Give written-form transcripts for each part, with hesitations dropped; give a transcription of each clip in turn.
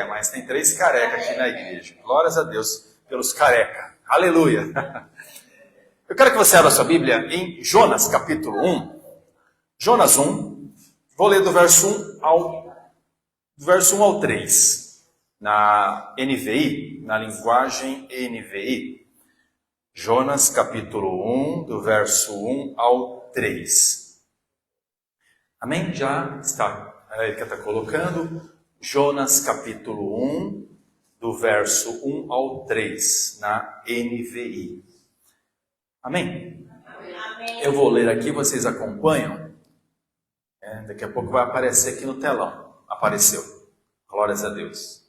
mas tem 3 careca aqui na igreja. Glórias a Deus pelos careca. Aleluia. Eu quero que você abra sua Bíblia em Jonas, capítulo 1. Jonas 1, vou ler do verso 1 ao 3. Na NVI, na linguagem NVI. Jonas, capítulo 1, do verso 1 ao 3. Amém? Já está. A Erika está colocando. Jonas, capítulo 1, do verso 1 ao 3, na NVI. Amém? Amém. Eu vou ler aqui, vocês acompanham. Daqui a pouco vai aparecer aqui no telão. Apareceu. Glórias a Deus.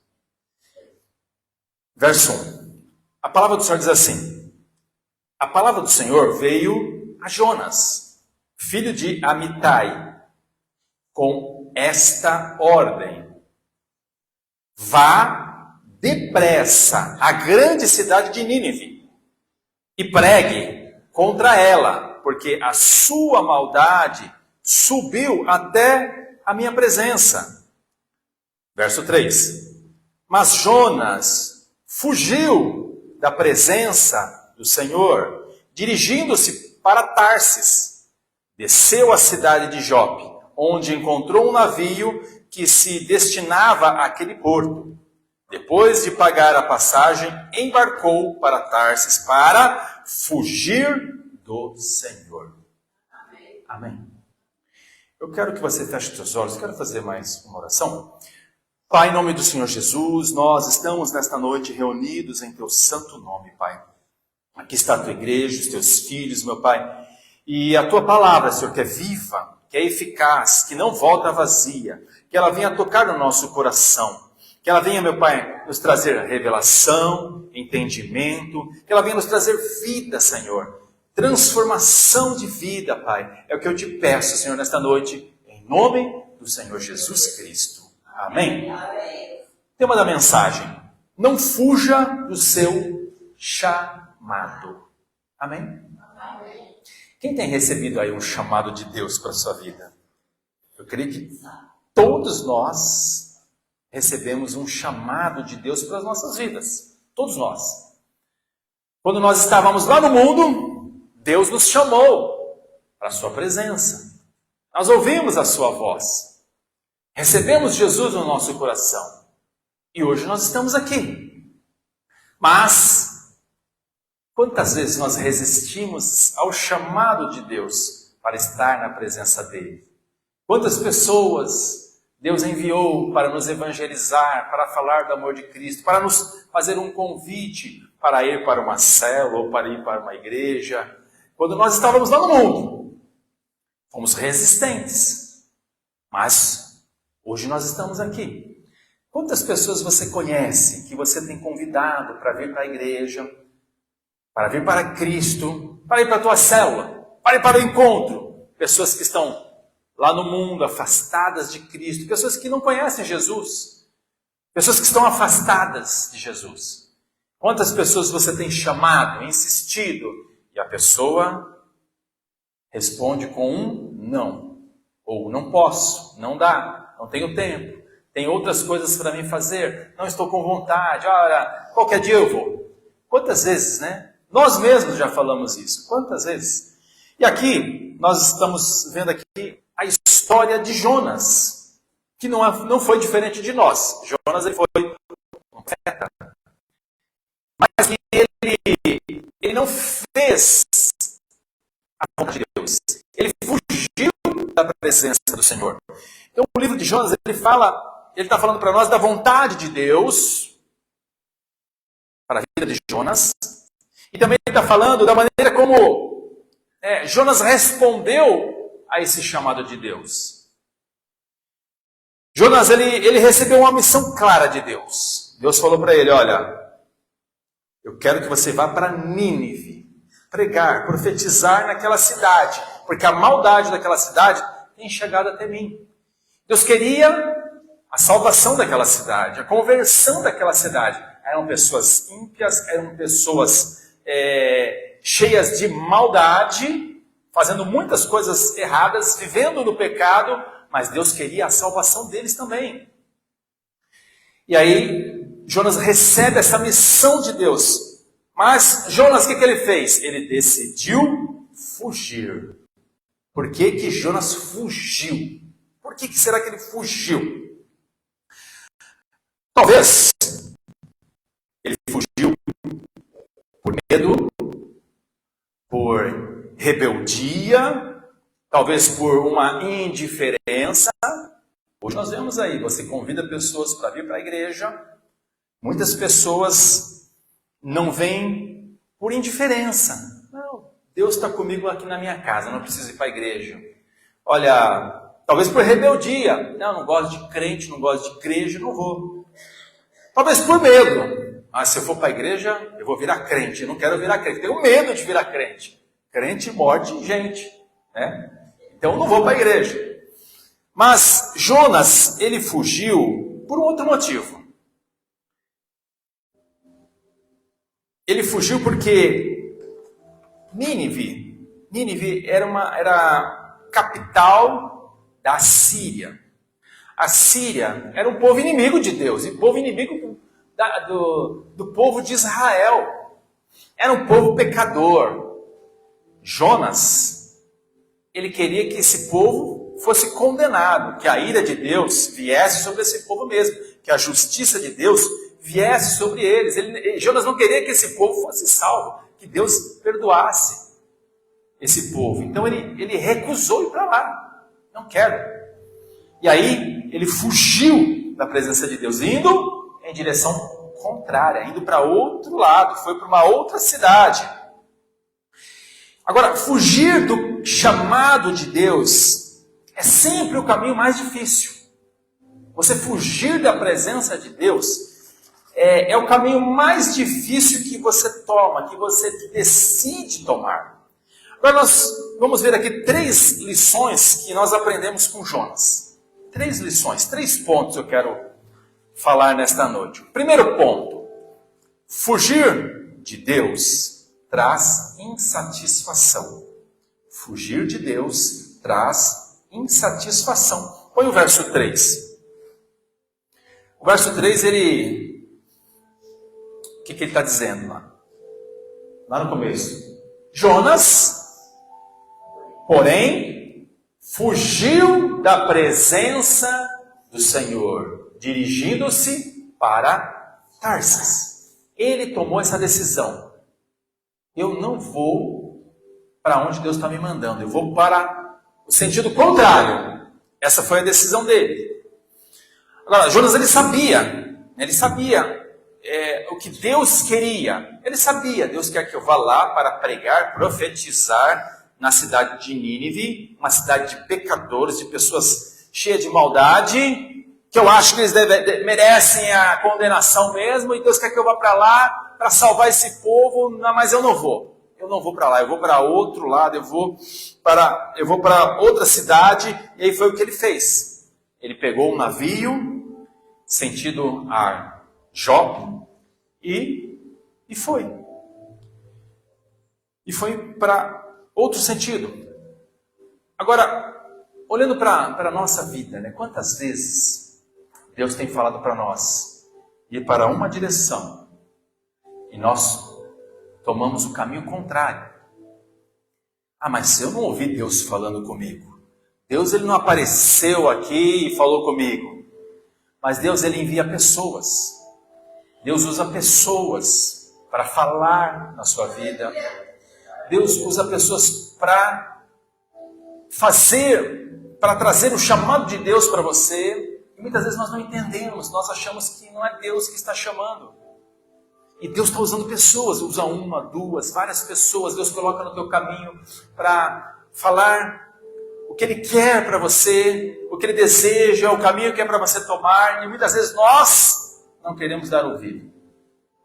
Verso 1. A palavra do Senhor diz assim: a palavra do Senhor veio a Jonas, filho de Amitai, com esta ordem: vá depressa à grande cidade de Nínive e pregue contra ela, porque a sua maldade subiu até a minha presença. Verso 3. Mas Jonas fugiu da presença do Senhor, dirigindo-se para Tarsis. Desceu à cidade de Jope, onde encontrou um navio que se destinava àquele porto. Depois de pagar a passagem, embarcou para Tarsis para fugir do Senhor. Amém. Amém. Eu quero que você feche os seus olhos. Eu quero fazer mais uma oração. Pai, em nome do Senhor Jesus, nós estamos nesta noite reunidos em Teu santo nome, Pai. Aqui está a Tua igreja, os Teus filhos, meu Pai. E a Tua palavra, Senhor, que é viva, que é eficaz, que não volta vazia, que ela venha tocar no nosso coração, que ela venha, meu Pai, nos trazer revelação, entendimento, que ela venha nos trazer vida, Senhor, transformação de vida, Pai. É o que eu te peço, Senhor, nesta noite, em nome do Senhor Jesus Cristo. Amém? Tema da mensagem: não fuja do seu chamado. Amém? Quem tem recebido aí um chamado de Deus para a sua vida? Eu creio que todos nós recebemos um chamado de Deus para as nossas vidas. Todos nós. Quando nós estávamos lá no mundo, Deus nos chamou para a sua presença. Nós ouvimos a sua voz. Recebemos Jesus no nosso coração. E hoje nós estamos aqui. Mas quantas vezes nós resistimos ao chamado de Deus para estar na presença dele? Quantas pessoas Deus enviou para nos evangelizar, para falar do amor de Cristo, para nos fazer um convite para ir para uma célula ou para ir para uma igreja? Quando nós estávamos lá no mundo, fomos resistentes. Mas hoje nós estamos aqui. Quantas pessoas você conhece que você tem convidado para vir para a igreja, para vir para Cristo, para ir para a tua célula, para ir para o encontro? Pessoas que estão lá no mundo, afastadas de Cristo, pessoas que não conhecem Jesus, pessoas que estão afastadas de Jesus. Quantas pessoas você tem chamado, insistido, e a pessoa responde com um não, ou não posso, não dá, não tenho tempo, tem outras coisas para mim fazer, não estou com vontade, olha, qualquer dia eu vou. Quantas vezes, né? Nós mesmos já falamos isso. Quantas vezes? E aqui, nós estamos vendo aqui a história de Jonas, que não foi diferente de nós. Jonas, ele foi um profeta. Mas ele não fez a vontade de Deus. Ele fugiu da presença do Senhor. Então, o livro de Jonas, ele está falando para nós da vontade de Deus para a vida de Jonas. E também ele está falando da maneira como Jonas respondeu a esse chamado de Deus. Jonas, ele recebeu uma missão clara de Deus. Deus falou para ele: olha, eu quero que você vá para Nínive, pregar, profetizar naquela cidade, porque a maldade daquela cidade tem chegado até mim. Deus queria a salvação daquela cidade, a conversão daquela cidade. Eram pessoas ímpias, eram pessoas cheias de maldade, fazendo muitas coisas erradas, vivendo no pecado, mas Deus queria a salvação deles também. E aí, Jonas recebe essa missão de Deus. Mas Jonas, o que ele fez? Ele decidiu fugir. Por que Jonas fugiu? Por que será que ele fugiu? Talvez ele fugiu por medo, por rebeldia, talvez por uma indiferença. Hoje nós vemos aí, você convida pessoas para vir para a igreja, muitas pessoas não vêm por indiferença. Não, Deus está comigo aqui na minha casa, não preciso ir para a igreja. Olha, talvez por rebeldia. Não gosto de crente, não gosto de igreja, não vou. Talvez por medo. Se eu for para a igreja, eu vou virar crente. Eu não quero virar crente, tenho medo de virar crente. Crente morde gente, né? Então eu não vou para a igreja. Mas Jonas, ele fugiu por um outro motivo. Ele fugiu porque Nínive era a capital da Síria. A Síria era um povo inimigo de Deus, e povo inimigo do povo de Israel. Era um povo pecador. Jonas, ele queria que esse povo fosse condenado, que a ira de Deus viesse sobre esse povo mesmo, que a justiça de Deus viesse sobre eles. Jonas não queria que esse povo fosse salvo, que Deus perdoasse esse povo. Então ele recusou ir para lá. Não quero. E aí ele fugiu da presença de Deus, indo em direção contrária, indo para outro lado, foi para uma outra cidade. Agora, fugir do chamado de Deus é sempre o caminho mais difícil. Você fugir da presença de Deus é o caminho mais difícil que você toma, que você decide tomar. Agora nós vamos ver aqui 3 lições que nós aprendemos com Jonas. 3 lições, 3 pontos eu quero falar nesta noite. Primeiro ponto: fugir de Deus traz insatisfação. Fugir de Deus traz insatisfação. Põe o verso 3. O verso 3, o que ele está dizendo lá? Lá no começo. Jonas, porém, fugiu da presença do Senhor, dirigindo-se para Tarsis. Ele tomou essa decisão. Eu não vou para onde Deus está me mandando. Eu vou para o sentido contrário. Essa foi a decisão dele. Agora, Jonas, ele sabia o que Deus queria. Ele sabia, Deus quer que eu vá lá para pregar, profetizar na cidade de Nínive, uma cidade de pecadores, de pessoas cheias de maldade, que eu acho que eles merecem a condenação mesmo, e Deus quer que eu vá para lá para salvar esse povo, mas eu não vou. Eu não vou para lá, eu vou para outro lado, eu vou para outra cidade. E aí foi o que ele fez. Ele pegou um navio, sentido a Jope, e foi. E foi para outro sentido. Agora, olhando para a nossa vida, né? Quantas vezes Deus tem falado para nós ir para uma direção e nós tomamos o caminho contrário. Mas eu não ouvi Deus falando comigo. Deus, ele não apareceu aqui e falou comigo. Mas Deus, ele envia pessoas. Deus usa pessoas para falar na sua vida. Deus usa pessoas para trazer o chamado de Deus para você. E muitas vezes nós não entendemos, nós achamos que não é Deus que está chamando. E Deus está usando pessoas, usa uma, duas, várias pessoas. Deus coloca no teu caminho para falar o que Ele quer para você, o que Ele deseja, o caminho que é para você tomar. E muitas vezes nós não queremos dar ouvido.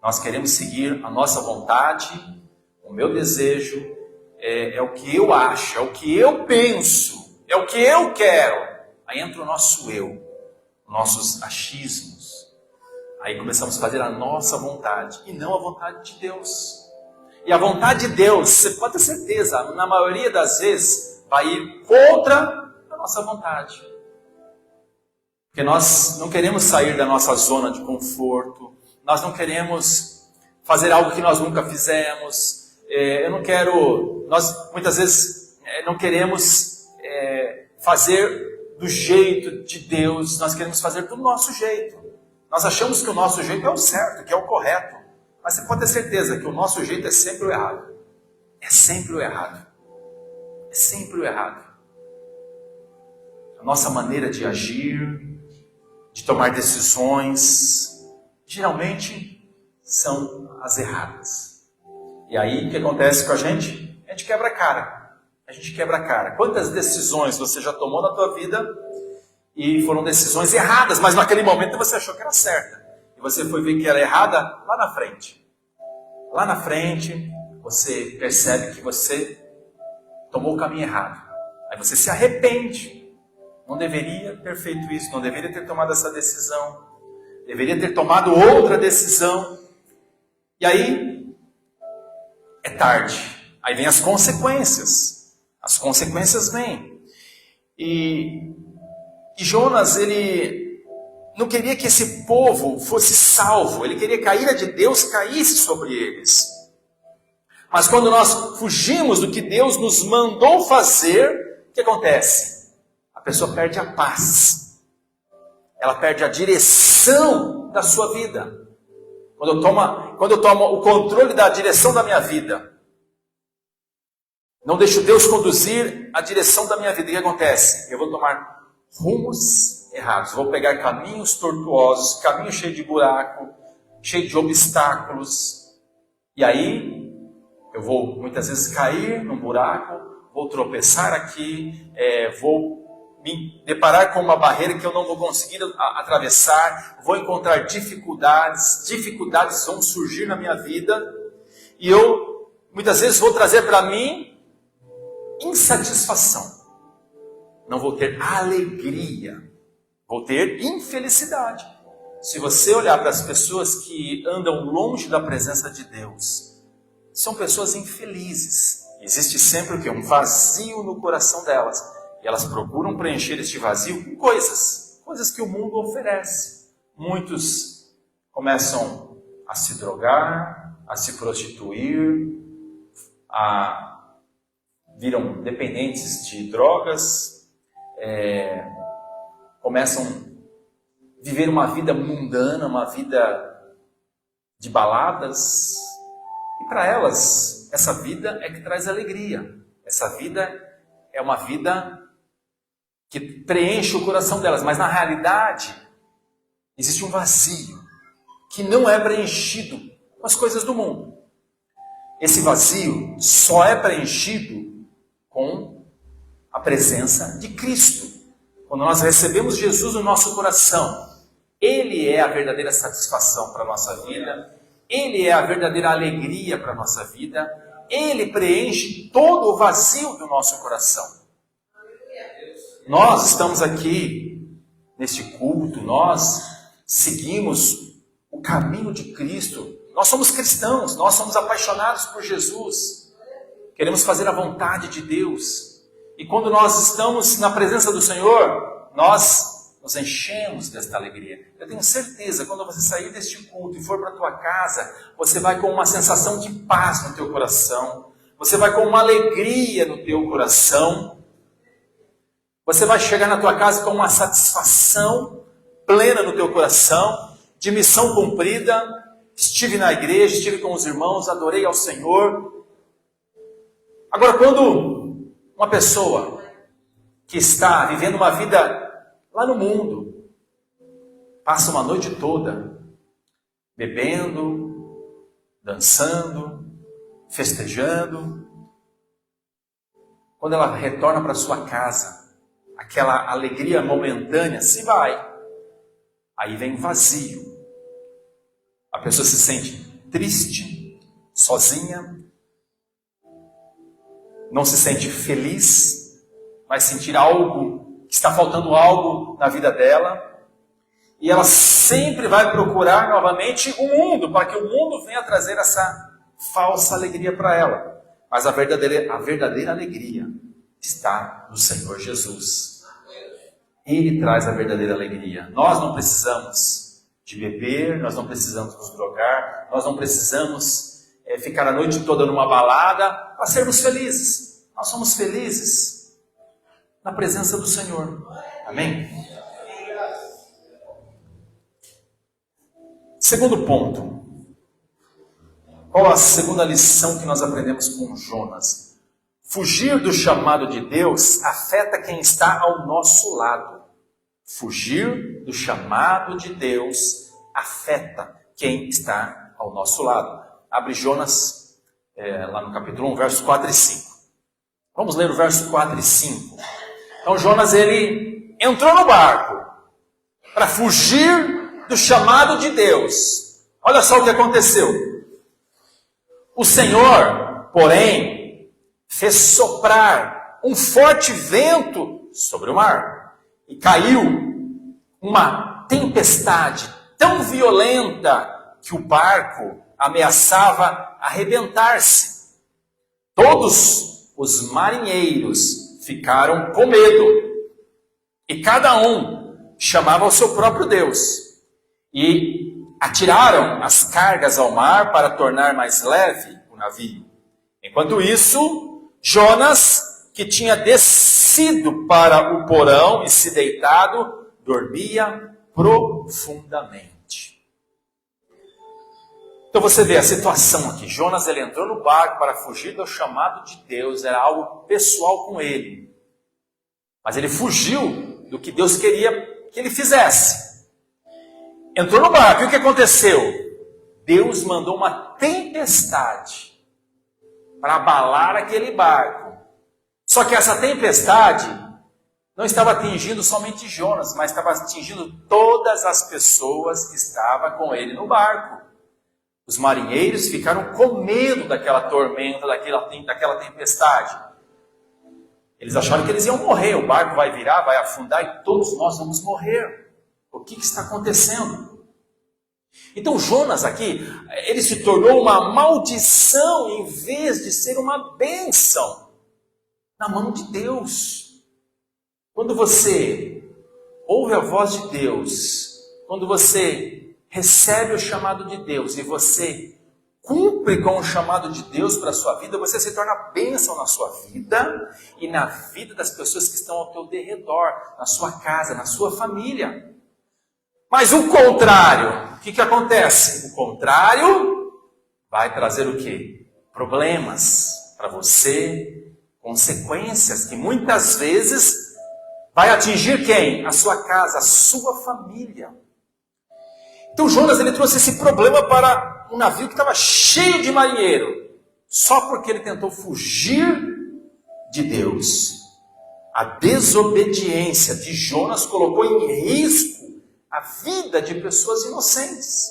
Nós queremos seguir a nossa vontade, o meu desejo, é o que eu acho, é o que eu penso, é o que eu quero. Aí entra o nosso eu, nossos achismos. Aí começamos a fazer a nossa vontade e não a vontade de Deus. E a vontade de Deus, você pode ter certeza, na maioria das vezes, vai ir contra a nossa vontade. Porque nós não queremos sair da nossa zona de conforto, nós não queremos fazer algo que nós nunca fizemos. Nós muitas vezes não queremos fazer do jeito de Deus, nós queremos fazer do nosso jeito. Nós achamos que o nosso jeito é o certo, que é o correto. Mas você pode ter certeza que o nosso jeito é sempre o errado. É sempre o errado. É sempre o errado. A nossa maneira de agir, de tomar decisões, geralmente são as erradas. E aí o que acontece com a gente? A gente quebra a cara. A gente quebra a cara. Quantas decisões você já tomou na tua vida e foram decisões erradas, mas naquele momento você achou que era certa. E você foi ver que era errada lá na frente. Lá na frente, você percebe que você tomou o caminho errado. Aí você se arrepende. Não deveria ter feito isso, não deveria ter tomado essa decisão. Deveria ter tomado outra decisão. E aí, é tarde. Aí vem as consequências. As consequências vêm. E Jonas, ele não queria que esse povo fosse salvo. Ele queria que a ira de Deus caísse sobre eles. Mas quando nós fugimos do que Deus nos mandou fazer, o que acontece? A pessoa perde a paz. Ela perde a direção da sua vida. Quando eu tomo o controle da direção da minha vida, não deixo Deus conduzir a direção da minha vida, o que acontece? Eu vou tomar rumos errados, vou pegar caminhos tortuosos, caminho cheio de buraco, cheio de obstáculos. E aí, eu vou muitas vezes cair num buraco, vou tropeçar aqui, vou me deparar com uma barreira que eu não vou conseguir atravessar, vou encontrar dificuldades vão surgir na minha vida, e eu muitas vezes vou trazer para mim insatisfação. Não vou ter alegria, vou ter infelicidade. Se você olhar para as pessoas que andam longe da presença de Deus, são pessoas infelizes. Existe sempre o quê? Um vazio no coração delas. E elas procuram preencher este vazio com coisas que o mundo oferece. Muitos começam a se drogar, a se prostituir, viram dependentes de drogas, começam a viver uma vida mundana, uma vida de baladas. E para elas, essa vida é que traz alegria. Essa vida é uma vida que preenche o coração delas, mas na realidade existe um vazio que não é preenchido com as coisas do mundo. Esse vazio só é preenchido com a presença de Cristo. Quando nós recebemos Jesus no nosso coração, Ele é a verdadeira satisfação para a nossa vida, Ele é a verdadeira alegria para a nossa vida, Ele preenche todo o vazio do nosso coração. Nós estamos aqui neste culto, nós seguimos o caminho de Cristo. Nós somos cristãos, nós somos apaixonados por Jesus. Queremos fazer a vontade de Deus. E quando nós estamos na presença do Senhor, nós nos enchemos desta alegria. Eu tenho certeza, quando você sair deste culto e for para a tua casa, você vai com uma sensação de paz no teu coração. Você vai com uma alegria no teu coração. Você vai chegar na tua casa com uma satisfação plena no teu coração, de missão cumprida. Estive na igreja, estive com os irmãos, adorei ao Senhor. Agora, quando uma pessoa que está vivendo uma vida lá no mundo, passa uma noite toda bebendo, dançando, festejando, quando ela retorna para sua casa, aquela alegria momentânea se vai. Aí vem vazio. A pessoa se sente triste, sozinha, não se sente feliz, vai sentir algo, que está faltando algo na vida dela, e ela sempre vai procurar novamente o mundo, para que o mundo venha trazer essa falsa alegria para ela. Mas a verdadeira alegria está no Senhor Jesus. Ele traz a verdadeira alegria. Nós não precisamos de beber, nós não precisamos nos drogar, nós não precisamos ficar a noite toda numa balada para sermos felizes. Nós somos felizes na presença do Senhor. Amém? Segundo ponto. Qual a segunda lição que nós aprendemos com Jonas? Fugir do chamado de Deus afeta quem está ao nosso lado. Fugir do chamado de Deus afeta quem está ao nosso lado. Abre Jonas, lá no capítulo 1, versos 4 e 5. Vamos ler o verso 4 e 5. Então Jonas, ele entrou no barco para fugir do chamado de Deus. Olha só o que aconteceu. O Senhor, porém, fez soprar um forte vento sobre o mar. E caiu uma tempestade tão violenta que o barco ameaçava arrebentar-se. Todos os marinheiros ficaram com medo. E cada um chamava o seu próprio Deus. E atiraram as cargas ao mar para tornar mais leve o navio. Enquanto isso, Jonas, que tinha descido para o porão e se deitado, dormia profundamente. Então você vê a situação aqui. Jonas, ele entrou no barco para fugir do chamado de Deus. Era algo pessoal com ele. Mas ele fugiu do que Deus queria que ele fizesse. Entrou no barco, e o que aconteceu? Deus mandou uma tempestade para abalar aquele barco. Só que essa tempestade não estava atingindo somente Jonas, mas estava atingindo todas as pessoas que estavam com ele no barco. Os marinheiros ficaram com medo daquela tormenta, daquela tempestade. Eles acharam que eles iam morrer, o barco vai virar, vai afundar e todos nós vamos morrer. O que está acontecendo? Então Jonas aqui, ele se tornou uma maldição em vez de ser uma bênção na mão de Deus. Quando você ouve a voz de Deus, quando você recebe o chamado de Deus e você cumpre com o chamado de Deus para a sua vida, você se torna bênção na sua vida e na vida das pessoas que estão ao teu derredor, na sua casa, na sua família. Mas o contrário, o que acontece? O contrário vai trazer o quê? Problemas para você, consequências que muitas vezes vai atingir quem? A sua casa, a sua família. Então Jonas, ele trouxe esse problema para um navio que estava cheio de marinheiro, só porque ele tentou fugir de Deus. A desobediência de Jonas colocou em risco a vida de pessoas inocentes.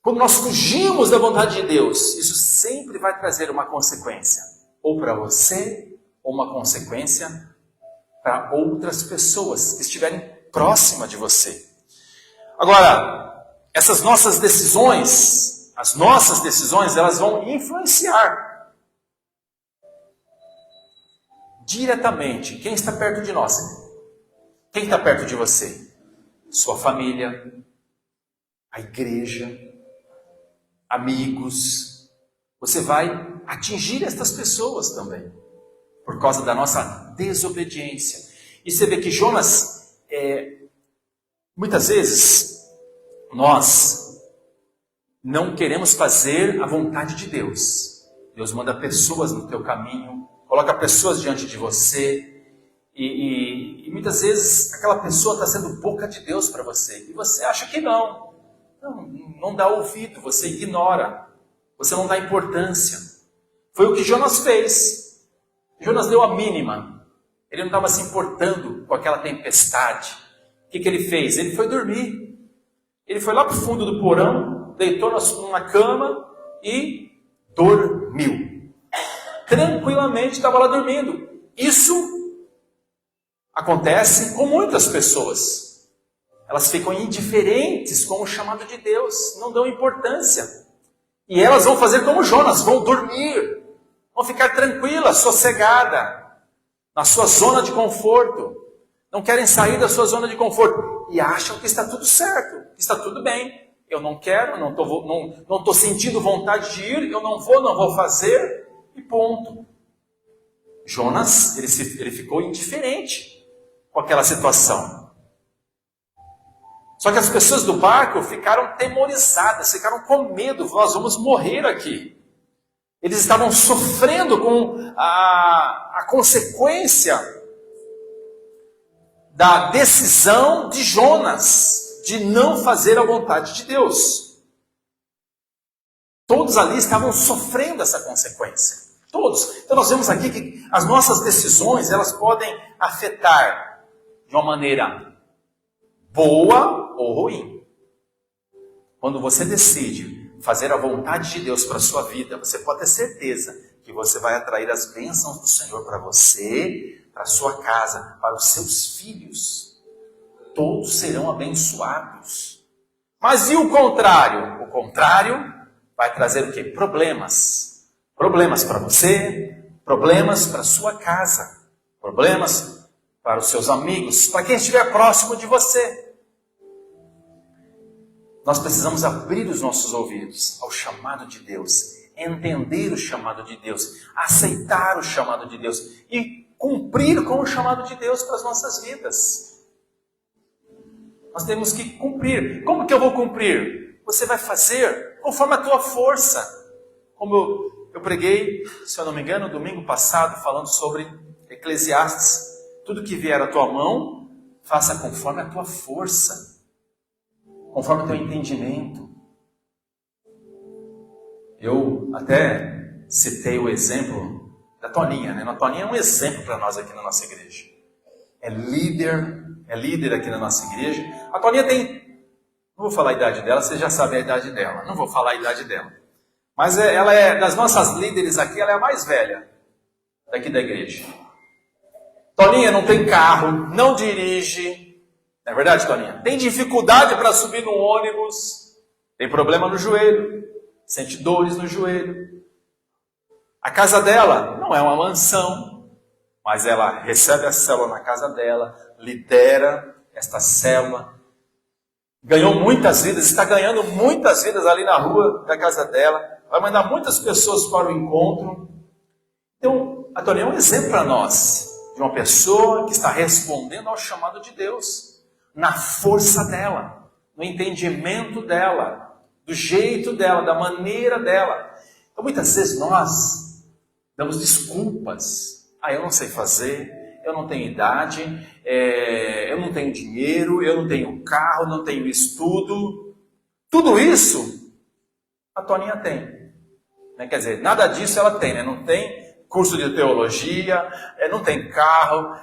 Quando nós fugimos da vontade de Deus, isso sempre vai trazer uma consequência, ou para você, ou uma consequência para outras pessoas que estiverem próximas de você. Agora, essas nossas decisões, elas vão influenciar diretamente quem está perto de nós. Quem está perto de você? Sua família, a igreja, amigos. Você vai atingir estas pessoas também, por causa da nossa desobediência. E você vê que Jonas, muitas vezes, nós não queremos fazer a vontade de Deus. Deus manda pessoas no teu caminho, coloca pessoas diante de você, e muitas vezes aquela pessoa está sendo boca de Deus para você, e você acha que não dá ouvido, você ignora, você não dá importância. Foi o que Jonas fez. Jonas deu a mínima, ele não estava se importando com aquela tempestade. O que ele fez? Ele foi dormir, ele foi lá para o fundo do porão, deitou numa cama e dormiu. Tranquilamente estava lá dormindo. Isso acontece com muitas pessoas. Elas ficam indiferentes com o chamado de Deus, não dão importância. E elas vão fazer como Jonas, vão dormir, vão ficar tranquilas, sossegadas. na sua zona de conforto. Não querem sair da sua zona de conforto. E acham que está tudo certo, que está tudo bem. Eu não quero, não estou sentindo vontade de ir, eu não vou fazer, e ponto. Jonas, ele ficou indiferente com aquela situação. Só que as pessoas do barco ficaram temorizadas, ficaram com medo, nós vamos morrer aqui. Eles estavam sofrendo com a consequência da decisão de Jonas de não fazer a vontade de Deus. Todos ali estavam sofrendo essa consequência. Todos. Então nós vemos aqui que as nossas decisões, elas podem afetar de uma maneira boa ou ruim. Quando você decide fazer a vontade de Deus para a sua vida, você pode ter certeza que você vai atrair as bênçãos do Senhor para você, para a sua casa, para os seus filhos. Todos serão abençoados. Mas e o contrário? O contrário vai trazer o quê? Problemas. Problemas para você, problemas para a sua casa, problemas para os seus amigos, para quem estiver próximo de você. Nós precisamos abrir os nossos ouvidos ao chamado de Deus, entender o chamado de Deus, aceitar o chamado de Deus e cumprir com o chamado de Deus para as nossas vidas. Nós temos que cumprir. Como que eu vou cumprir? Você vai fazer conforme a tua força. Como eu preguei, se eu não me engano, domingo passado, falando sobre Eclesiastes. Tudo que vier à tua mão, faça conforme a tua força, conforme o teu entendimento. Eu até citei o exemplo da Toninha, né? A Toninha é um exemplo para nós aqui na nossa igreja. É líder aqui na nossa igreja. A Toninha tem, não vou falar a idade dela, você já sabe a idade dela, não vou falar a idade dela. Mas ela é, das nossas líderes aqui, ela é a mais velha daqui da igreja. Toninha não tem carro, não dirige. Não é verdade, Toninha? Tem dificuldade para subir no ônibus. Tem problema no joelho. Sente dores no joelho. A casa dela não é uma mansão, mas ela recebe a célula na casa dela, lidera esta célula. Ganhou muitas vidas, está ganhando muitas vidas ali na rua da casa dela. Vai mandar muitas pessoas para o encontro. Então, a Toninha é um exemplo para nós, de uma pessoa que está respondendo ao chamado de Deus, na força dela, no entendimento dela, do jeito dela, da maneira dela. Então, muitas vezes nós damos desculpas. Eu não sei fazer, eu não tenho idade, eu não tenho dinheiro, eu não tenho carro, não tenho estudo. Tudo isso a Toninha tem. Quer dizer, nada disso ela tem, né? Não tem curso de teologia, não tem carro,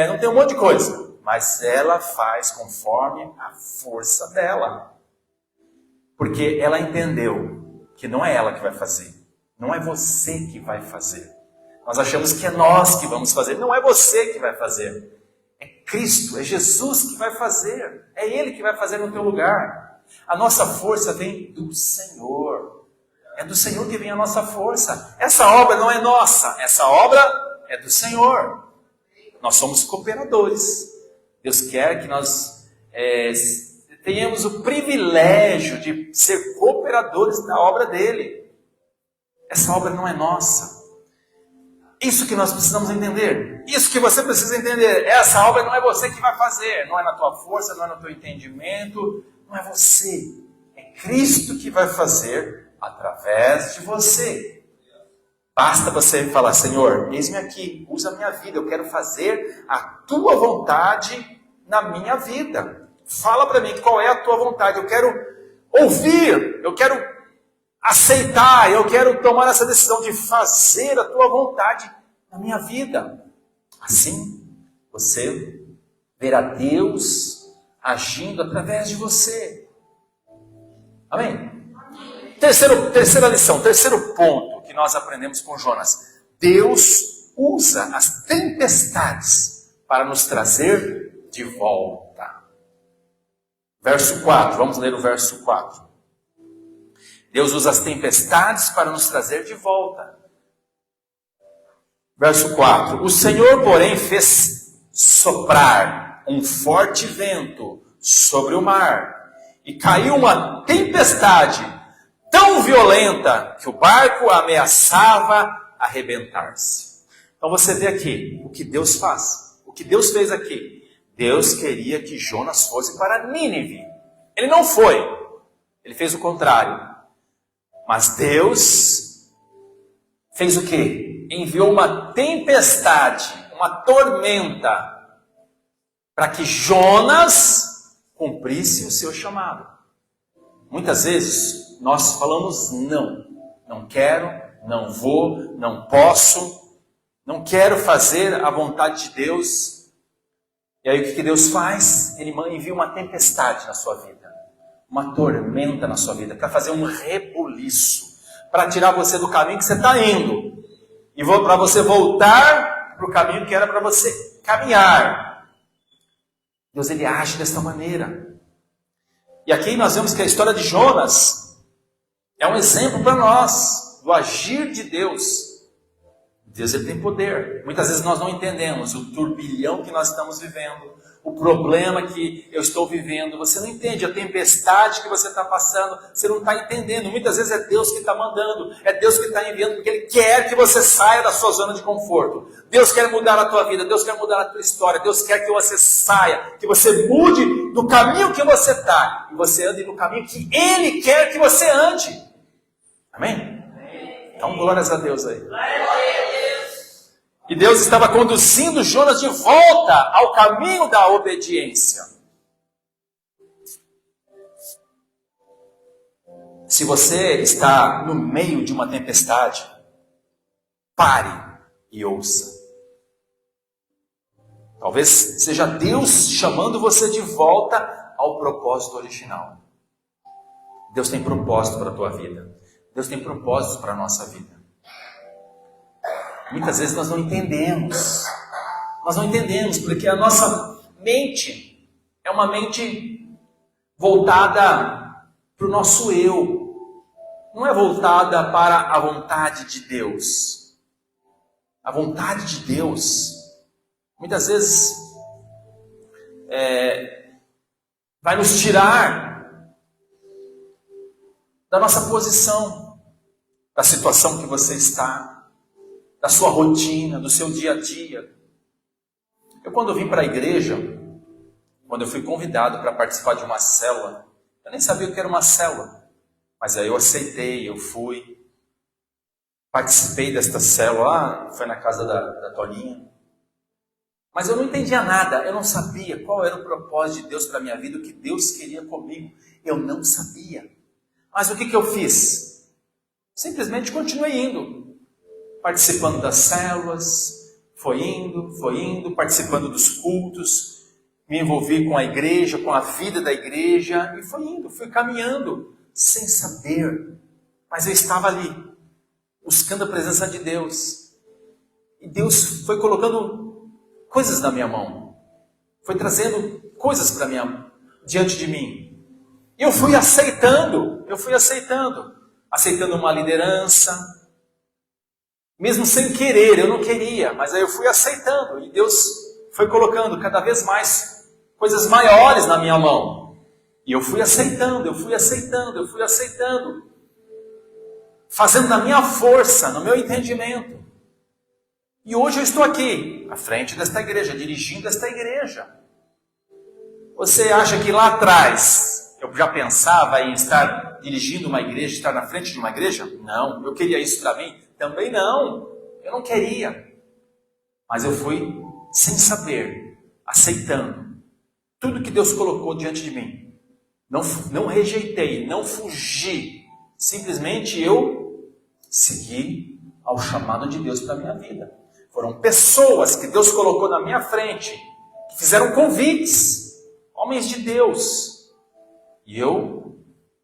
não tem um monte de coisa. Mas ela faz conforme a força dela. Porque ela entendeu que não é ela que vai fazer. Não é você que vai fazer. Nós achamos que é nós que vamos fazer. Não é você que vai fazer. É Cristo, é Jesus que vai fazer. É Ele que vai fazer no teu lugar. A nossa força vem do Senhor. É do Senhor que vem a nossa força. Essa obra não é nossa. Essa obra é do Senhor. Nós somos cooperadores. Deus quer que nós tenhamos o privilégio de ser cooperadores da obra dele. Essa obra não é nossa. Isso que nós precisamos entender. Isso que você precisa entender. Essa obra não é você que vai fazer. Não é na tua força, não é no teu entendimento. Não é você. É Cristo que vai fazer através de você. Basta você falar: Senhor, eis-me aqui, usa a minha vida. Eu quero fazer a tua vontade na minha vida. Fala para mim qual é a tua vontade. Eu quero ouvir, eu quero aceitar, eu quero tomar essa decisão de fazer a tua vontade na minha vida. Assim, você verá Deus agindo através de você. Amém? Terceira lição, terceiro ponto que nós aprendemos com Jonas. Deus usa as tempestades para nos trazer de volta. Verso 4, vamos ler o verso 4. Deus usa as tempestades para nos trazer de volta. Verso 4. O Senhor, porém, fez soprar um forte vento sobre o mar, e caiu uma tempestade tão violenta que o barco ameaçava arrebentar-se. Então você vê aqui o que Deus faz. O que Deus fez aqui. Deus queria que Jonas fosse para Nínive. Ele não foi. Ele fez o contrário. Mas Deus fez o quê? Enviou uma tempestade, uma tormenta, para que Jonas cumprisse o seu chamado. Muitas vezes nós falamos não. Não quero, não vou, não posso, não quero fazer a vontade de Deus. E aí o que Deus faz? Ele envia uma tempestade na sua vida. Uma tormenta na sua vida, para fazer um rebuliço, para tirar você do caminho que você está indo, e para você voltar para o caminho que era para você caminhar. Deus, ele age dessa maneira. E aqui nós vemos que a história de Jonas é um exemplo para nós, do agir de Deus. Deus, ele tem poder. Muitas vezes nós não entendemos o turbilhão que nós estamos vivendo, o problema que eu estou vivendo. Você não entende a tempestade que você está passando, você não está entendendo. Muitas vezes é Deus que está mandando, é Deus que está enviando, porque Ele quer que você saia da sua zona de conforto. Deus quer mudar a tua vida, Deus quer mudar a tua história, Deus quer que você saia, que você mude do caminho que você está, e você ande no caminho que Ele quer que você ande. Amém? Então glórias a Deus aí. E Deus estava conduzindo Jonas de volta ao caminho da obediência. Se você está no meio de uma tempestade, pare e ouça. Talvez seja Deus chamando você de volta ao propósito original. Deus tem propósito para a tua vida. Deus tem propósitos para a nossa vida. Muitas vezes nós não entendemos. Nós não entendemos porque a nossa mente é uma mente voltada para o nosso eu. Não é voltada para a vontade de Deus. A vontade de Deus, muitas vezes, vai nos tirar da nossa posição, da situação que você está, da sua rotina, do seu dia a dia. Eu, quando vim para a igreja, quando eu fui convidado para participar de uma célula, eu nem sabia o que era uma célula, mas aí eu aceitei, eu fui, participei desta célula, foi na casa da Toninha, mas eu não entendia nada, eu não sabia qual era o propósito de Deus para a minha vida, o que Deus queria comigo, eu não sabia. Mas o que eu fiz? Simplesmente continuei indo, participando das células, foi indo, participando dos cultos, me envolvi com a igreja, com a vida da igreja, e fui caminhando, sem saber, mas eu estava ali, buscando a presença de Deus, e Deus foi colocando coisas na minha mão, foi trazendo coisas diante de mim, e eu fui aceitando uma liderança, mesmo sem querer, eu não queria, mas aí eu fui aceitando, e Deus foi colocando cada vez mais coisas maiores na minha mão, e eu fui aceitando, fazendo na minha força, no meu entendimento, e hoje eu estou aqui, à frente desta igreja, dirigindo esta igreja. Você acha que lá atrás, eu já pensava em estar dirigindo uma igreja, estar na frente de uma igreja? Não, eu queria isso para mim? Também não, eu não queria. Mas eu fui sem saber, aceitando tudo que Deus colocou diante de mim. Não rejeitei, não fugi. Simplesmente eu segui ao chamado de Deus para a minha vida. Foram pessoas que Deus colocou na minha frente, que fizeram convites, homens de Deus. E eu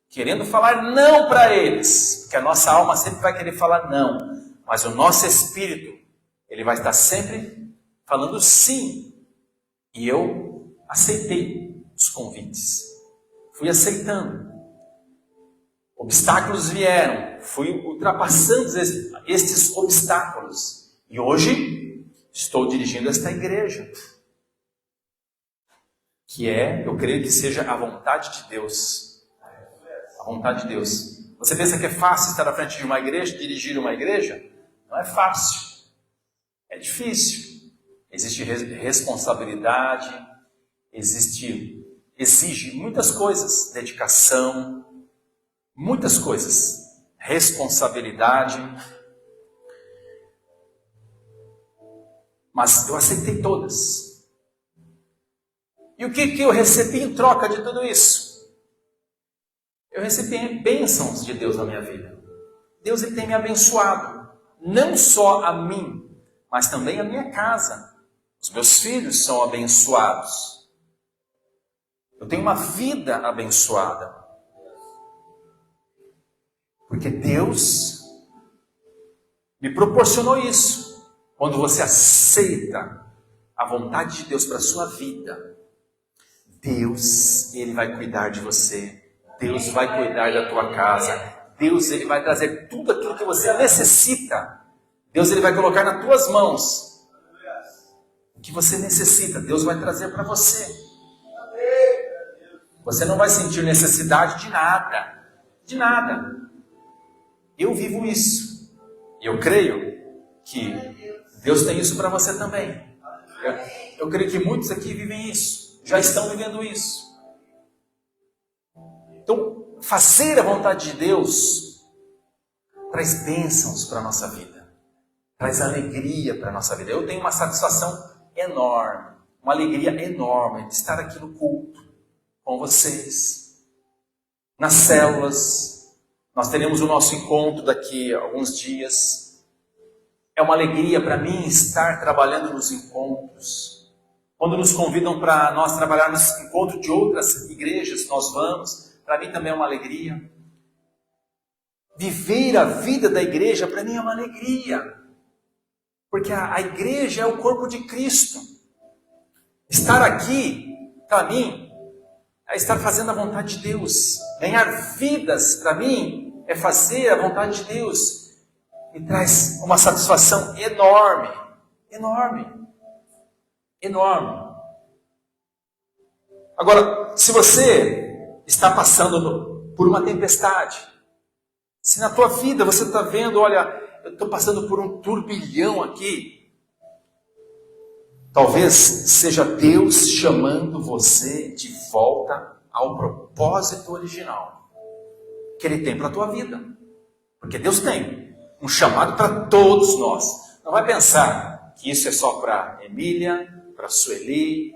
querendo falar não para eles, porque a nossa alma sempre vai querer falar não, mas o nosso espírito, ele vai estar sempre falando sim. E eu aceitei os convites, fui aceitando. Obstáculos vieram, fui ultrapassando estes obstáculos, E hoje estou dirigindo esta igreja, que eu creio que seja a vontade de Deus. A vontade de Deus. Você pensa que é fácil estar à frente de uma igreja, dirigir uma igreja? Não é fácil. É difícil. Existe responsabilidade, exige muitas coisas, dedicação, muitas coisas, responsabilidade. Mas eu aceitei todas. E o que eu recebi em troca de tudo isso? Eu recebi bênçãos de Deus na minha vida. Deus ele tem me abençoado, não só a mim, mas também a minha casa. Os meus filhos são abençoados. Eu tenho uma vida abençoada. Porque Deus me proporcionou isso. Quando você aceita a vontade de Deus para a sua vida, Deus, ele vai cuidar de você. Deus vai cuidar da tua casa. Deus, ele vai trazer tudo aquilo que você necessita. Deus, ele vai colocar nas tuas mãos o que você necessita. Deus vai trazer para você. Você não vai sentir necessidade de nada. De nada. Eu vivo isso. E eu creio que Deus tem isso para você também. Eu creio que muitos aqui vivem isso. Já estão vivendo isso. Então, fazer a vontade de Deus traz bênçãos para a nossa vida. Traz alegria para a nossa vida. Eu tenho uma satisfação enorme, uma alegria enorme de estar aqui no culto com vocês, nas células. Nós teremos o nosso encontro daqui a alguns dias. É uma alegria para mim estar trabalhando nos encontros. Quando nos convidam para nós trabalharmos no encontro de outras igrejas, nós vamos. Para mim também é uma alegria. Viver a vida da igreja para mim é uma alegria. Porque a igreja é o corpo de Cristo. Estar aqui, para mim, é estar fazendo a vontade de Deus. Ganhar vidas, para mim, é fazer a vontade de Deus. E traz uma satisfação enorme. Enorme. Enorme. Agora, se você está passando por uma tempestade, se na tua vida você está vendo, olha, eu estou passando por um turbilhão aqui. Talvez seja Deus chamando você de volta ao propósito original que Ele tem para a tua vida. Porque Deus tem um chamado para todos nós. Não vai pensar que isso é só para Emília, para Sueli.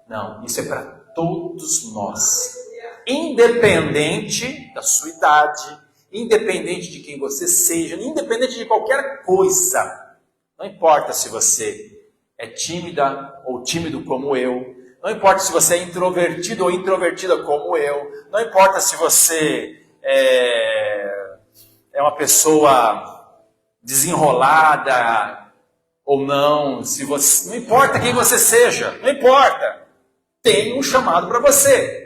Não, isso é para todos nós. Independente da sua idade, independente de quem você seja, independente de qualquer coisa. Não importa se você é tímida ou tímido como eu. Não importa se você é introvertido ou introvertida como eu. Não importa se você é uma pessoa desenrolada ou não. Não importa quem você seja. Não importa. Tem um chamado para você.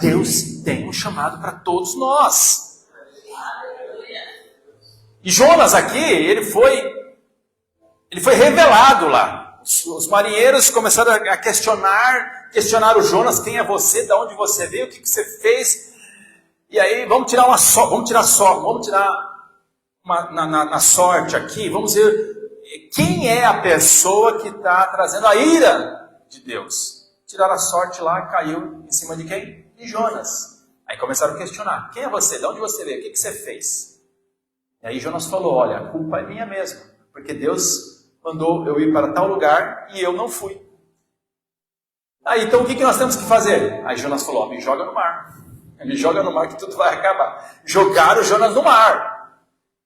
Deus tem um chamado para todos nós. E Jonas aqui, ele foi revelado lá. Os marinheiros começaram a questionar o Jonas, quem é você, de onde você veio, o que você fez. E aí, vamos tirar na sorte aqui, vamos ver quem é a pessoa que está trazendo a ira de Deus. Tiraram a sorte lá, caiu em cima de quem? De Jonas. Aí começaram a questionar, quem é você, de onde você veio, o que você fez? E aí Jonas falou, olha, a culpa é minha mesmo, porque Deus mandou eu ir para tal lugar e eu não fui. Aí, então o que nós temos que fazer? Aí Jonas falou, me joga no mar. Me joga no mar que tudo vai acabar. Jogaram Jonas no mar.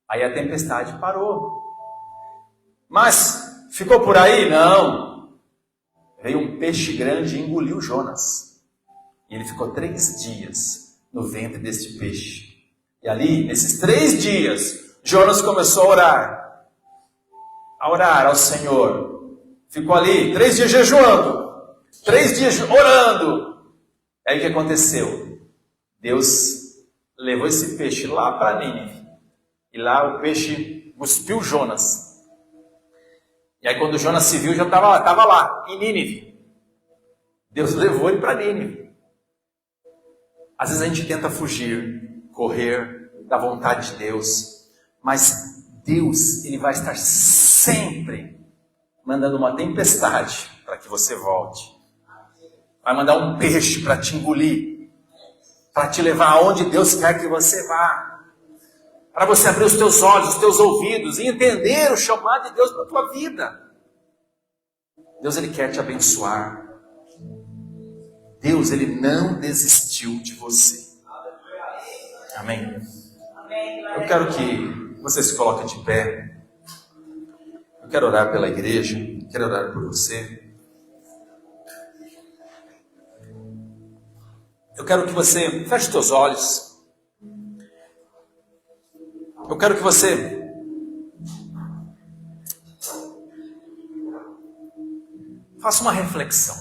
Aí a tempestade parou. Mas ficou por aí? Não. Veio um peixe grande e engoliu Jonas. E ele ficou 3 dias no ventre desse peixe. E ali, nesses 3 dias, Jonas começou a orar ao Senhor. Ficou ali 3 dias jejuando, 3 dias orando. Aí o que aconteceu? Deus levou esse peixe lá para Nínive. E lá o peixe cuspiu Jonas. E aí quando Jonas se viu, já estava lá, em Nínive. Deus levou ele para Nínive. Às vezes a gente tenta fugir, correr da vontade de Deus, mas Deus, Ele vai estar sempre mandando uma tempestade para que você volte. Vai mandar um peixe para te engolir, para te levar aonde Deus quer que você vá, para você abrir os teus olhos, os teus ouvidos e entender o chamado de Deus para a tua vida. Deus, Ele quer te abençoar. Deus, Ele não desistiu de você. Amém? Eu quero que você se coloque de pé. Eu quero orar pela igreja, quero orar por você. Eu quero que você feche os teus olhos. Eu quero que você faça uma reflexão.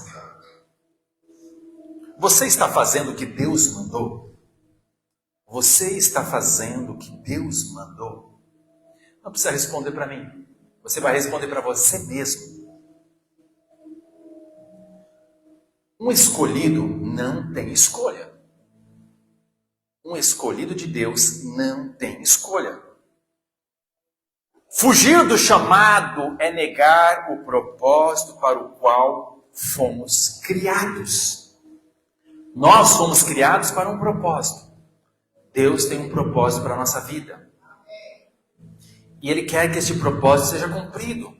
Você está fazendo o que Deus mandou? Você está fazendo o que Deus mandou? Não precisa responder para mim. Você vai responder para você mesmo. Um escolhido não tem escolha. Um escolhido de Deus não tem escolha. Fugir do chamado é negar o propósito para o qual fomos criados. Nós fomos criados para um propósito. Deus tem um propósito para a nossa vida. E Ele quer que este propósito seja cumprido.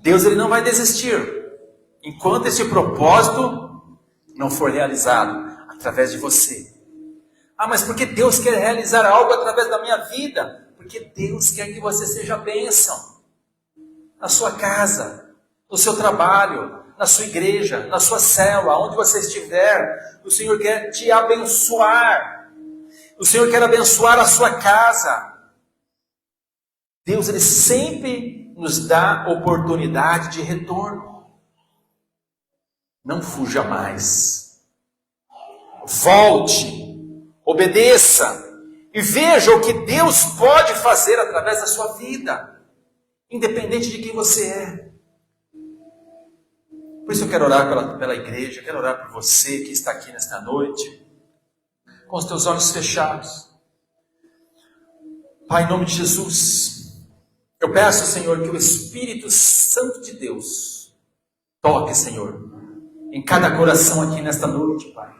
Deus, Ele não vai desistir enquanto esse propósito não for realizado através de você. Ah, mas por que Deus quer realizar algo através da minha vida? Porque Deus quer que você seja bênção. Na sua casa, no seu trabalho, na sua igreja, na sua célula, onde você estiver. O Senhor quer te abençoar. O Senhor quer abençoar a sua casa. Deus, Ele sempre nos dá oportunidade de retorno. Não fuja mais. Volte, obedeça e veja o que Deus pode fazer através da sua vida, independente de quem você é. Por isso eu quero orar pela igreja, eu quero orar por você que está aqui nesta noite, com os teus olhos fechados. Pai, em nome de Jesus, eu peço, Senhor, que o Espírito Santo de Deus toque, Senhor, em cada coração aqui nesta noite, Pai.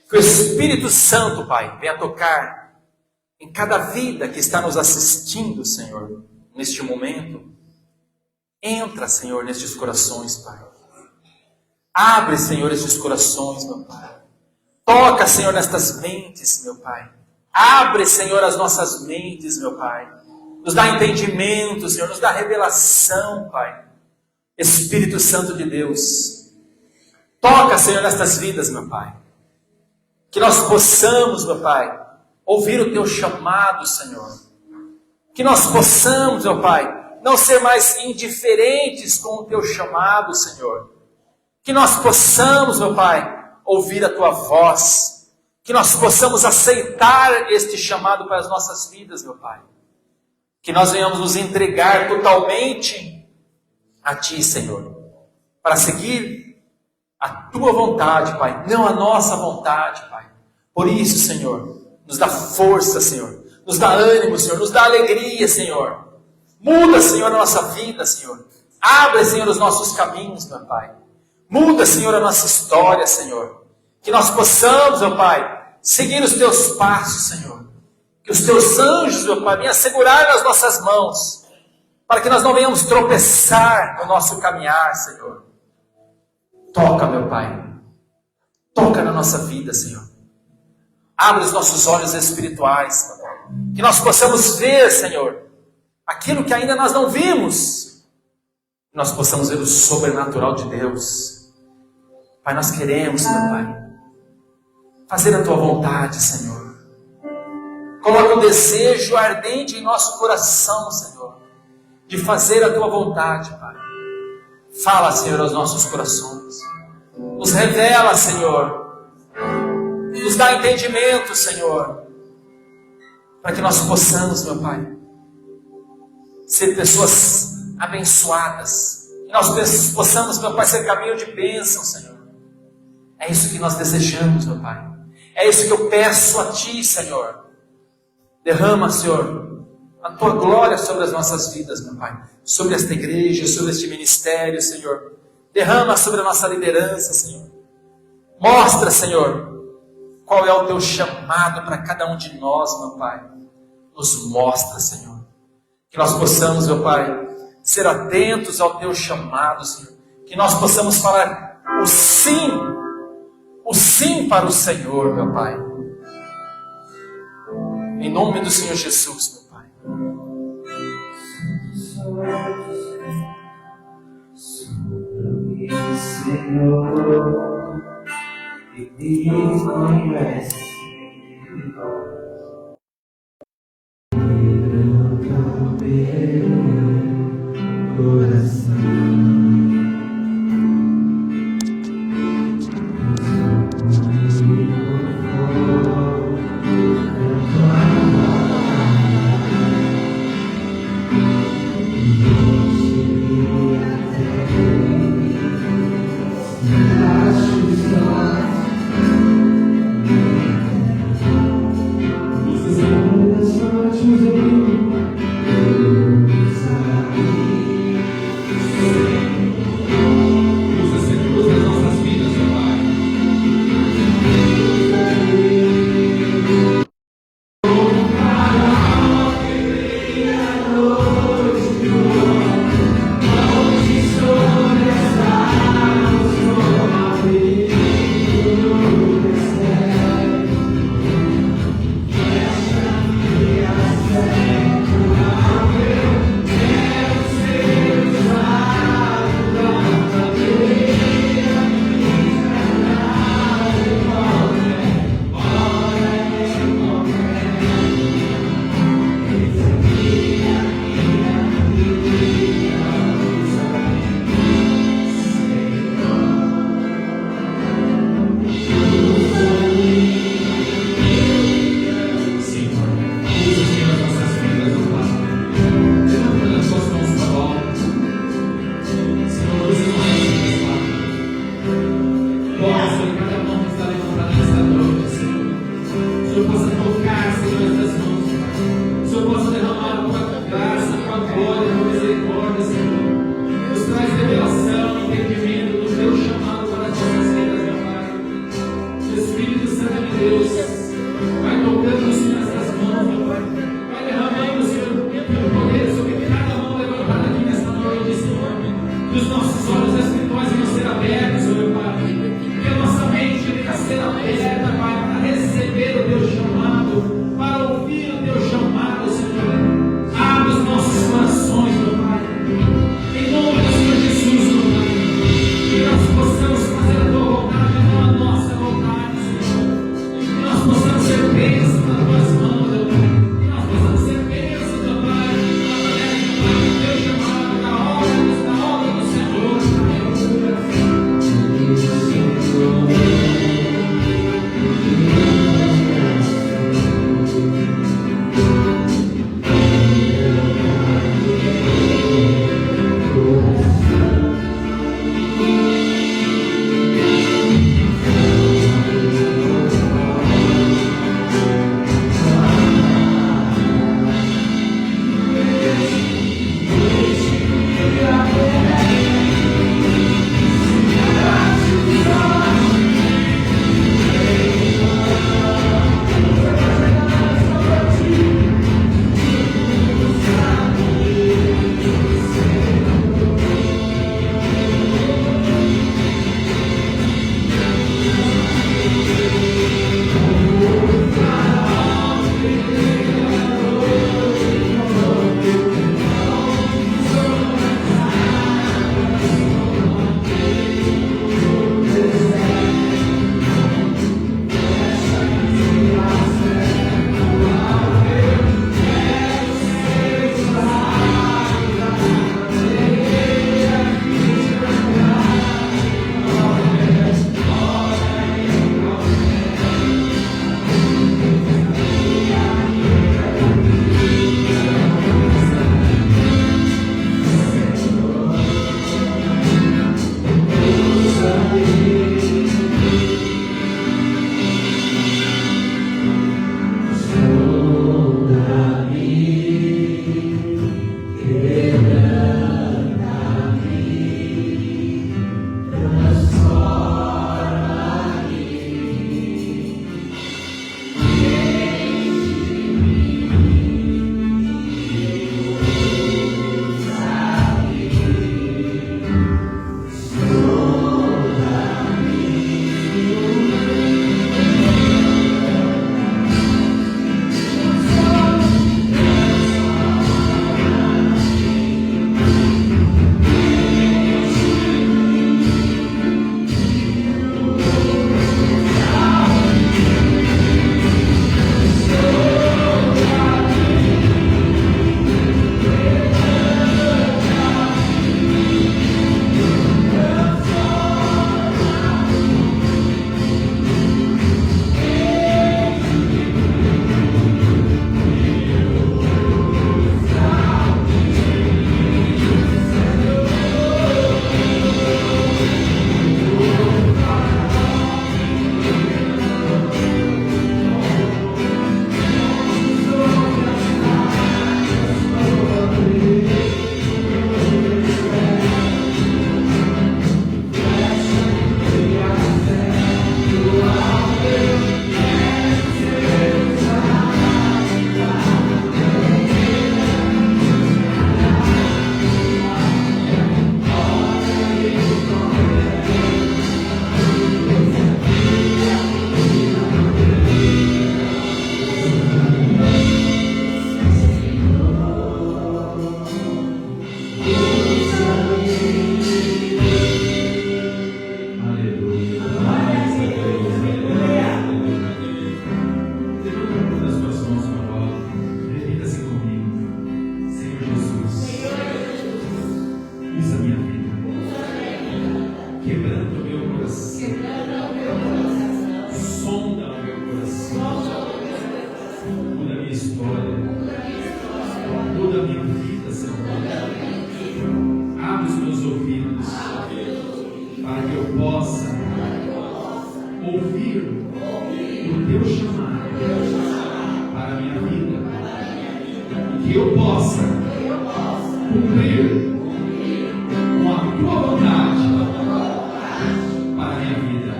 Que o Espírito Santo, Pai, venha tocar em cada vida que está nos assistindo, Senhor, neste momento. Entra, Senhor, nestes corações, Pai. Abre, Senhor, estes corações, meu Pai. Toca, Senhor, nestas mentes, meu Pai. Abre, Senhor, as nossas mentes, meu Pai. Nos dá entendimento, Senhor, nos dá revelação, Pai. Espírito Santo de Deus, toca, Senhor, nestas vidas, meu Pai. Que nós possamos, meu Pai, ouvir o Teu chamado, Senhor. Que nós possamos, meu Pai, não ser mais indiferentes com o Teu chamado, Senhor. Que nós possamos, meu Pai, ouvir a Tua voz. Que nós possamos aceitar este chamado para as nossas vidas, meu Pai. Que nós venhamos nos entregar totalmente a Ti, Senhor, para seguir a Tua vontade, Pai, não a nossa vontade, Pai. Por isso, Senhor, nos dá força, Senhor, nos dá ânimo, Senhor, nos dá alegria, Senhor. Muda, Senhor, a nossa vida, Senhor. Abre, Senhor, os nossos caminhos, meu Pai. Muda, Senhor, a nossa história, Senhor. Que nós possamos, meu Pai, seguir os Teus passos, Senhor. Que os Teus anjos, meu Pai, venham segurar nas nossas mãos, para que nós não venhamos tropeçar no nosso caminhar, Senhor. Toca, meu Pai. Toca na nossa vida, Senhor. Abre os nossos olhos espirituais, meu Pai. Que nós possamos ver, Senhor, aquilo que ainda nós não vimos. Que nós possamos ver o sobrenatural de Deus. Pai, nós queremos, meu Pai, fazer a Tua vontade, Senhor. Coloca um desejo ardente em nosso coração, Senhor, de fazer a Tua vontade, Pai. Fala, Senhor, aos nossos corações. Nos revela, Senhor. Nos dá entendimento, Senhor. Para que nós possamos, meu Pai, ser pessoas abençoadas. Que nós possamos, meu Pai, ser caminho de bênção, Senhor. É isso que nós desejamos, meu Pai. É isso que eu peço a Ti, Senhor. Derrama, Senhor, a Tua glória sobre as nossas vidas, meu Pai. Sobre esta igreja, sobre este ministério, Senhor. Derrama sobre a nossa liderança, Senhor. Mostra, Senhor, qual é o Teu chamado para cada um de nós, meu Pai. Nos mostra, Senhor. Que nós possamos, meu Pai, ser atentos ao Teu chamado, Senhor. Que nós possamos falar o sim para o Senhor, meu Pai. Em nome do Senhor Jesus, meu Pai. Senhor, e me conhece. Aberta, Pai, para receber o teu chamado. teu chamado para a minha vida, que eu possa cumprir com a tua vontade para a minha vida,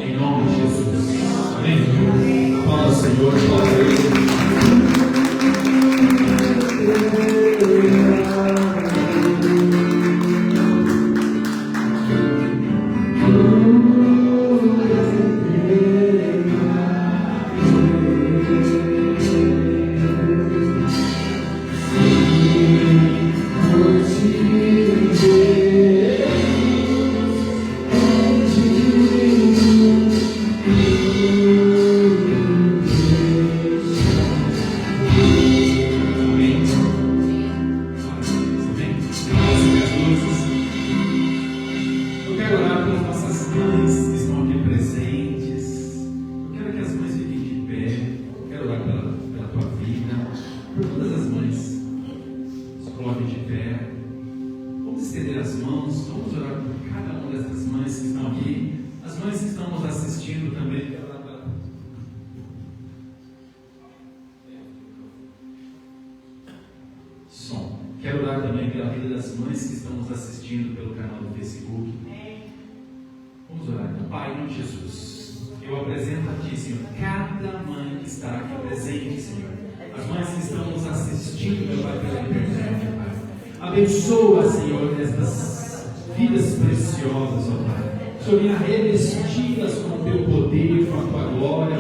em nome de Jesus. Amém? Fala ao Senhor, fala a Ele. Quero orar também pela vida das mães que estão nos assistindo pelo canal do Facebook. Vamos orar. Pai, em nome de Jesus, eu apresento a Ti, Senhor, cada mãe que está aqui presente, Senhor. As mães que estão nos assistindo, meu Pai, pela internet, Pai. Abençoa, Senhor, estas vidas preciosas, ó Pai. Senhor, venha revesti-las com o Teu poder, com a Tua glória,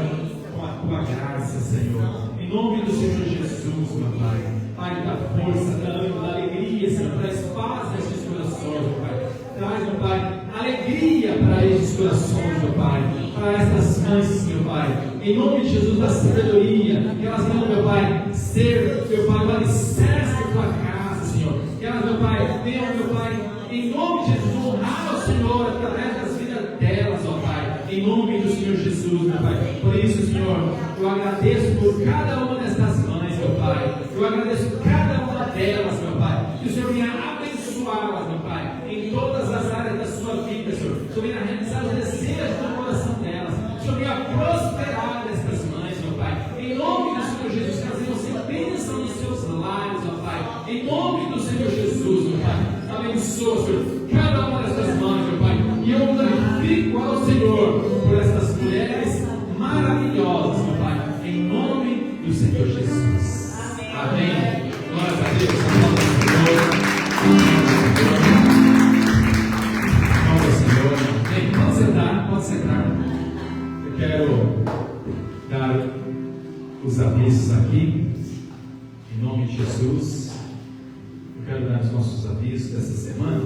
com a Tua graça, Senhor. Em nome do Senhor Jesus, meu Pai. Pai, dá força, dá ânimo, dá alegria, Senhor, traz paz nestes corações, meu Pai. Traz, meu Pai, alegria para estes corações, meu Pai, para estas mães, meu Pai. Em nome de Jesus, da sabedoria, que elas venham, meu Pai, ser, meu Pai, o alicerce da Tua casa, Senhor. Que elas, meu Pai, venham, meu Pai, em nome de Jesus, honrar o Senhor através das vidas delas, ó Pai. Em nome do Senhor Jesus, meu Pai. Por isso, Senhor, eu agradeço por cada uma destas mães, meu Pai. Eu agradeço cada uma delas, meu Pai. Que o Senhor venha abençoá-las, meu Pai, em todas as áreas da sua vida, Senhor. Que o Senhor venha realizar os desejos do coração delas. Que o Senhor venha prosperar estas mães, meu Pai. Em nome do Senhor Jesus, que elas venham ser bênção nos seus lares, meu Pai. Em nome do Senhor Jesus, meu Pai. Abençoa, Senhor, cada uma destas mães, meu Pai. E eu glorifico ao Senhor por estas mulheres maravilhosas, meu Pai. Em nome do Senhor Jesus. Amém. Glória a Deus. Glória ao Senhor. Amém. Pode sentar, pode sentar. Eu quero dar os avisos aqui, em nome de Jesus. Eu quero dar os nossos avisos dessa semana.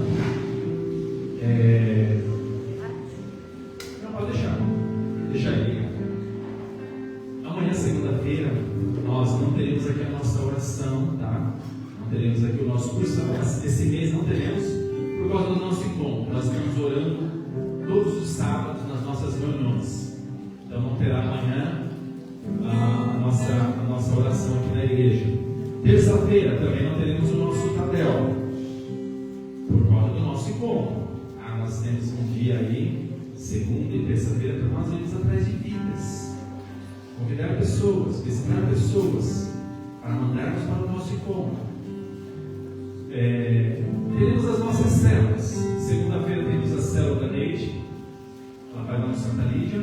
Não, pode deixar. Deixa aí. Amanhã, segunda-feira, nós não teremos aqui a nossa oração, tá? Não teremos aqui o nosso curso. Esse mês não teremos, por causa do nosso encontro. Nós estamos orando todos os sábados nas nossas reuniões. Então não terá amanhã a nossa oração aqui na igreja. Terça-feira também não teremos o nosso Tadel, por causa do nosso encontro. Nós temos um dia aí, segunda e terça-feira, para nós irmos atrás de vidas. Convidar pessoas, visitar pessoas, para mandarmos para o nosso encontro. Teremos as nossas células. Segunda-feira temos a célula da Neide, ela vai lá no Santa Lídia,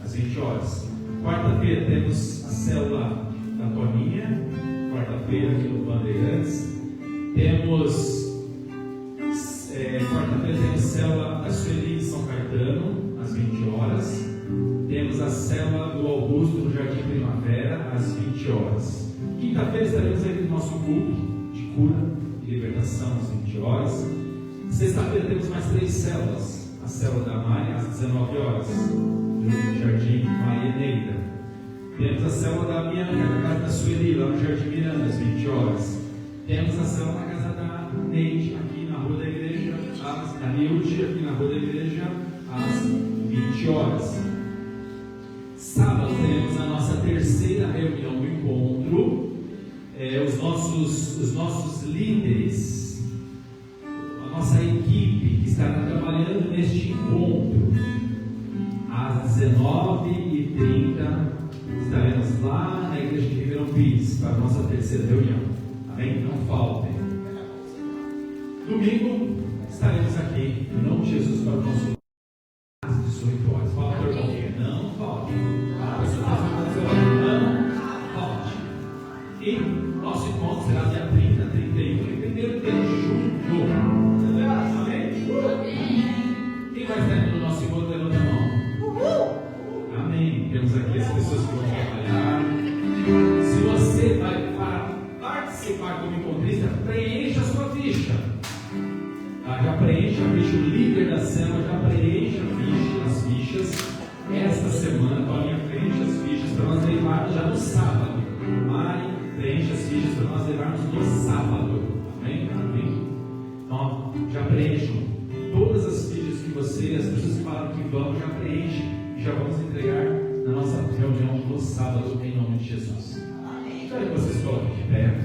às 20 horas. Quarta-feira temos a célula da Toninha, quarta-feira aqui no Bandeirantes. Quarta-feira temos a célula da Sueli em São Caetano, às 20 horas. Temos a célula do Augusto no Jardim Primavera, às 20 horas. Quinta-feira estaremos aqui no nosso culto de cura e libertação, às 20 horas. Sexta-feira temos mais 3 células. A célula da Maria, às 19 horas, no Jardim Maria Neida. Temos a célula da Bianca, na casa da Sueli, lá no Jardim Miranda, às 20 horas. Temos a célula na casa da Neide, aqui na Rua da Igreja, da Nilde, aqui na Rua da Igreja, às 20 horas. Sábado teremos a nossa terceira reunião do encontro. Os nossos líderes, a nossa equipe que estará trabalhando neste encontro, às 19h30. terceira reunião. Amém? Não faltem. Domingo estaremos aqui, em nome de Jesus, para o nosso às 18 horas. Fala para o irmão, não falte. Não falte. E nosso encontro será dia 30, 31 e 1º de junho. Amém? Quem vai estar indo no nosso encontro, levanta a mão. Amém. Temos aqui as pessoas que vão trabalhar. Se você vai participar como encontrista, preencha a sua ficha. Já preencha a ficha, o líder da célula já preencha as fichas. Esta semana, Paulinha, preencha as fichas para nós levarmos já no sábado. Mari, preencha as fichas para nós levarmos no sábado. Amém? Amém? Então, já preencham todas as fichas que as pessoas que falaram que vão, já preenchem e já vamos entregar na nossa reunião no sábado, em nome de Jesus. Quero que vocês coloquem de pé.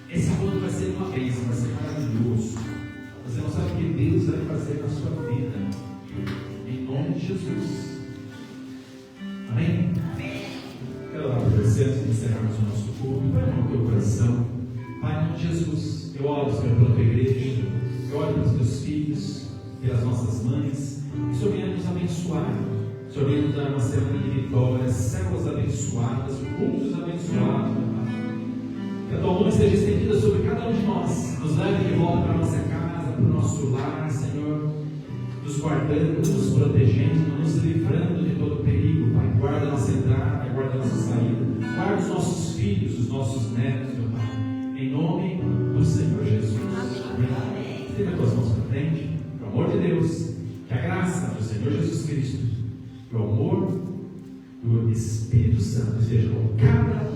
Esse encontro vai ser uma bênção, vai ser maravilhoso. Você não sabe o que Deus vai fazer na sua vida. Em nome de Jesus. Amém? Quero orar por você antes de encerrarmos o nosso culto. Vai no teu coração. Pai, em nome de Jesus, eu oro, Senhor, pela tua igreja. Eu oro pelos teus filhos, pelas nossas mães. Que o Senhor venha nos abençoar. O Senhor venha nos dar uma semana de vitórias, células abençoadas, cultos abençoados, meu Pai. Que a tua mão seja estendida sobre cada um de nós. Nos leve de volta para a nossa casa, para o nosso lar, Senhor. Nos guardando, nos protegendo, nos livrando de todo perigo, Pai. Guarda a nossa entrada, guarda a nossa saída. Guarda os nossos filhos, os nossos netos, meu Pai. Em nome do Senhor Jesus. Amém. Estenda as tuas mãos para frente. Pelo amor de Deus, que a graça do Senhor Jesus Cristo, que o amor do Espírito Santo seja com cada